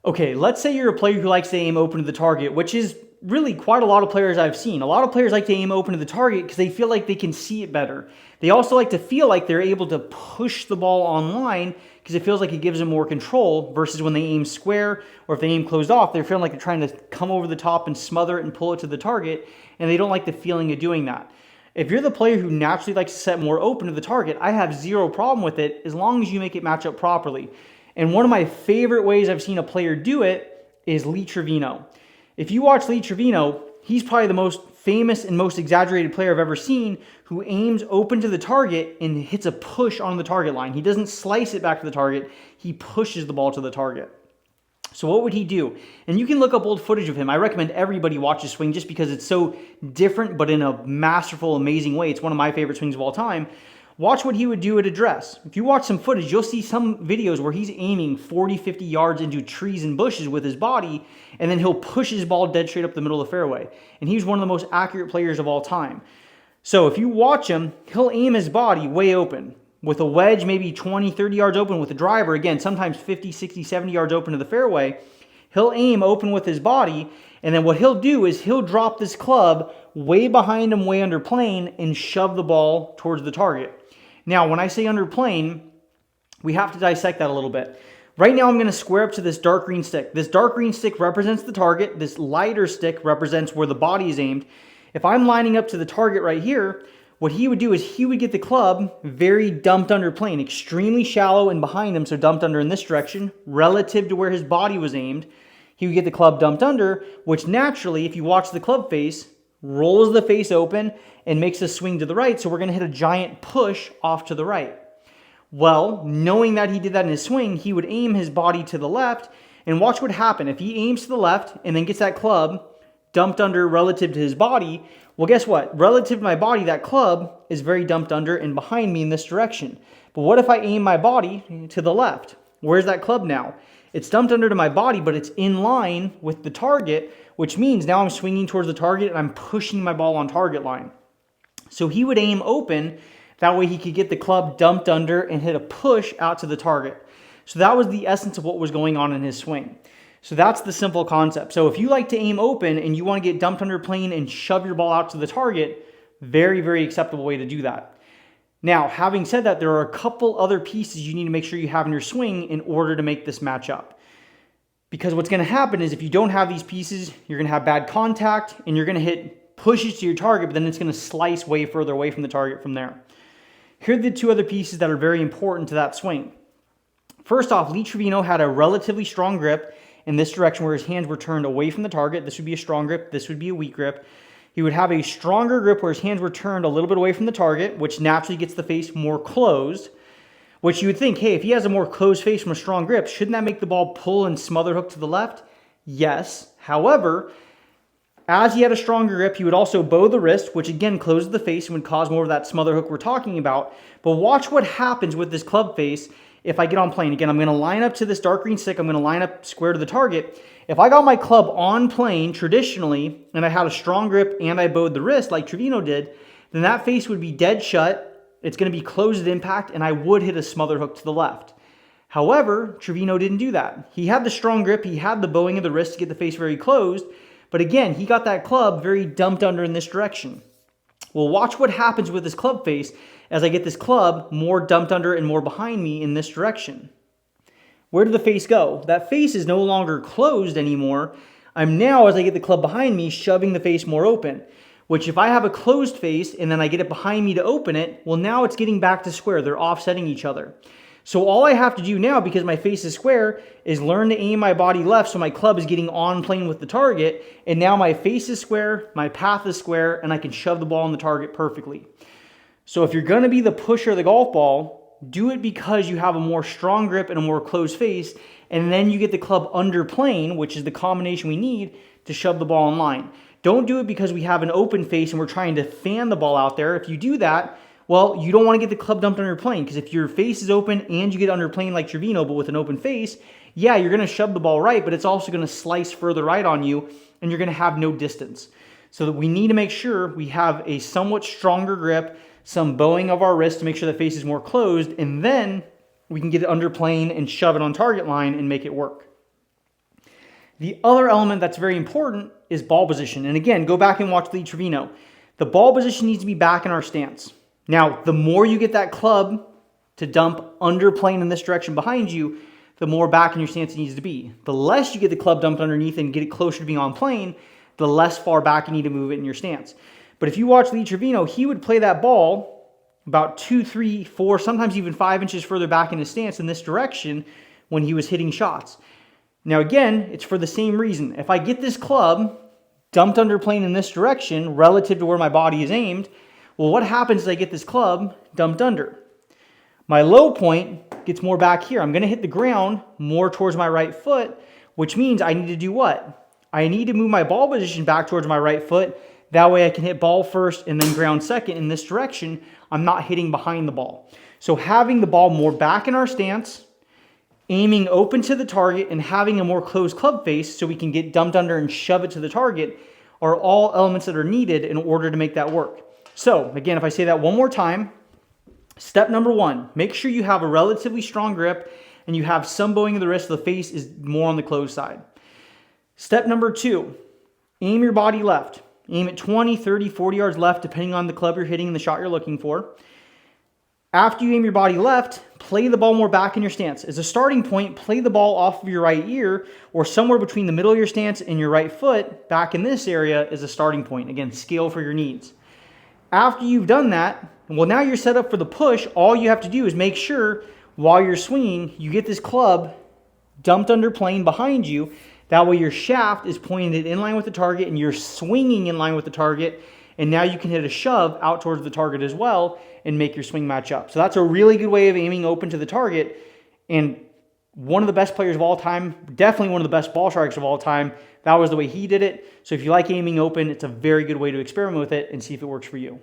Okay, let's say you're a player who likes to aim open to the target, which is really quite a lot of players I've seen. A lot of players like to aim open to the target because they feel like they can see it better. They also like to feel like they're able to push the ball online because it feels like it gives them more control versus when they aim square or if they aim closed off, they're feeling like they're trying to come over the top and smother it and pull it to the target, and they don't like the feeling of doing that. If you're the player who naturally likes to set more open to the target, I have zero problem with it as long as you make it match up properly. And one of my favorite ways I've seen a player do it is Lee Trevino. If you watch Lee Trevino, he's probably the most famous and most exaggerated player I've ever seen who aims open to the target and hits a push on the target line. He doesn't slice it back to the target, he pushes the ball to the target. So what would he do? And you can look up old footage of him. I recommend everybody watch his swing just because it's so different, but in a masterful, amazing way. It's one of my favorite swings of all time. Watch what he would do at address. If you watch some footage, you'll see some videos where he's aiming 40, 50 yards into trees and bushes with his body, and then he'll push his ball dead straight up the middle of the fairway. And he's one of the most accurate players of all time. So if you watch him, he'll aim his body way open. With a wedge, maybe 20, 30 yards open with a driver, again, sometimes 50, 60, 70 yards open to the fairway. He'll aim open with his body, and then what he'll do is he'll drop this club way behind him, way under plane, and shove the ball towards the target. Now, when I say under plane, we have to dissect that a little bit. Right now, I'm going to square up to this dark green stick. This dark green stick represents the target. This lighter stick represents where the body is aimed. If I'm lining up to the target right here, what he would do is he would get the club very dumped under plane, extremely shallow and behind him, so dumped under in this direction, relative to where his body was aimed. He would get the club dumped under, which naturally, if you watch the club face, rolls the face open and makes a swing to the right, so we're going to hit a giant push off to the right. Well, knowing that he did that in his swing, he would aim his body to the left, and watch what happens. If he aims to the left and then gets that club dumped under relative to his body, well, guess what? Relative to my body, that club is very dumped under and behind me in this direction. But what if I aim my body to the left? Where's that club now? It's dumped under to my body, but it's in line with the target, which means now I'm swinging towards the target and I'm pushing my ball on target line. So he would aim open. That way he could get the club dumped under and hit a push out to the target. So that was the essence of what was going on in his swing. So that's the simple concept. So if you like to aim open and you want to get dumped under plane and shove your ball out to the target, very, very acceptable way to do that. Now, having said that, there are a couple other pieces you need to make sure you have in your swing in order to make this match up. Because what's going to happen is if you don't have these pieces, you're going to have bad contact and you're going to hit pushes to your target, but then it's going to slice way further away from the target from there. Here are the two other pieces that are very important to that swing. First off, Lee Trevino had a relatively strong grip in this direction where his hands were turned away from the target. This would be a strong grip. This would be a weak grip. He would have a stronger grip where his hands were turned a little bit away from the target, which naturally gets the face more closed, which you would think, hey, if he has a more closed face from a strong grip, shouldn't that make the ball pull and smother hook to the left? Yes. However, as he had a stronger grip, he would also bow the wrist, which again closes the face and would cause more of that smother hook we're talking about. But watch what happens with this club face if I get on plane. Again, I'm going to line up to this dark green stick. I'm going to line up square to the target. If I got my club on plane traditionally, and I had a strong grip and I bowed the wrist like Trevino did, then that face would be dead shut. It's going to be closed at impact, and I would hit a smother hook to the left. However, Trevino didn't do that. He had the strong grip. He had the bowing of the wrist to get the face very closed. But again, he got that club very dumped under in this direction. Well, watch what happens with this club face as I get this club more dumped under and more behind me in this direction. Where did the face go? That face is no longer closed anymore. I'm now, as I get the club behind me, shoving the face more open, which if I have a closed face and then I get it behind me to open it, well, now it's getting back to square. They're offsetting each other. So all I have to do now, because my face is square, is learn to aim my body left so my club is getting on plane with the target, and now my face is square, my path is square, and I can shove the ball on the target perfectly. So if you're going to be the pusher of the golf ball, do it because you have a more strong grip and a more closed face, and then you get the club under plane, which is the combination we need to shove the ball in line. Don't do it because we have an open face and we're trying to fan the ball out there. If you do that, well, you don't want to get the club dumped under plane, because if your face is open and you get under plane like Trevino, but with an open face, yeah, you're going to shove the ball right, but it's also going to slice further right on you, and you're going to have no distance. So that we need to make sure we have a somewhat stronger grip, some bowing of our wrist to make sure the face is more closed, and then we can get it under plane and shove it on target line and make it work. The other element that's very important is ball position. And again, go back and watch Lee Trevino. The ball position needs to be back in our stance. Now, the more you get that club to dump under plane in this direction behind you, the more back in your stance it needs to be. The less you get the club dumped underneath and get it closer to being on plane, the less far back you need to move it in your stance. But if you watch Lee Trevino, he would play that ball about 2, 3, 4, sometimes even 5 inches further back in his stance in this direction when he was hitting shots. Now again, it's for the same reason. If I get this club dumped under plane in this direction relative to where my body is aimed, well, what happens is I get this club dumped under? My low point gets more back here. I'm going to hit the ground more towards my right foot, which means I need to do what? I need to move my ball position back towards my right foot. That way I can hit ball first and then ground second in this direction. I'm not hitting behind the ball. So having the ball more back in our stance, aiming open to the target, and having a more closed club face so we can get dumped under and shove it to the target are all elements that are needed in order to make that work. So again, if I say that one more time, step number 1, make sure you have a relatively strong grip and you have some bowing of the wrist so the face is more on the closed side. Step number 2, aim your body left. Aim at 20, 30, 40 yards left, depending on the club you're hitting and the shot you're looking for. After you aim your body left, play the ball more back in your stance. As a starting point, play the ball off of your right ear or somewhere between the middle of your stance and your right foot back in this area as a starting point. Again, scale for your needs. After you've done that, well, now you're set up for the push. All you have to do is make sure while you're swinging, you get this club dumped under plane behind you. That way your shaft is pointed in line with the target and you're swinging in line with the target. And now you can hit a shove out towards the target as well and make your swing match up. So that's a really good way of aiming open to the target. And one of the best players of all time, definitely one of the best ball strikers of all time, that was the way he did it. So if you like aiming open, it's a very good way to experiment with it and see if it works for you.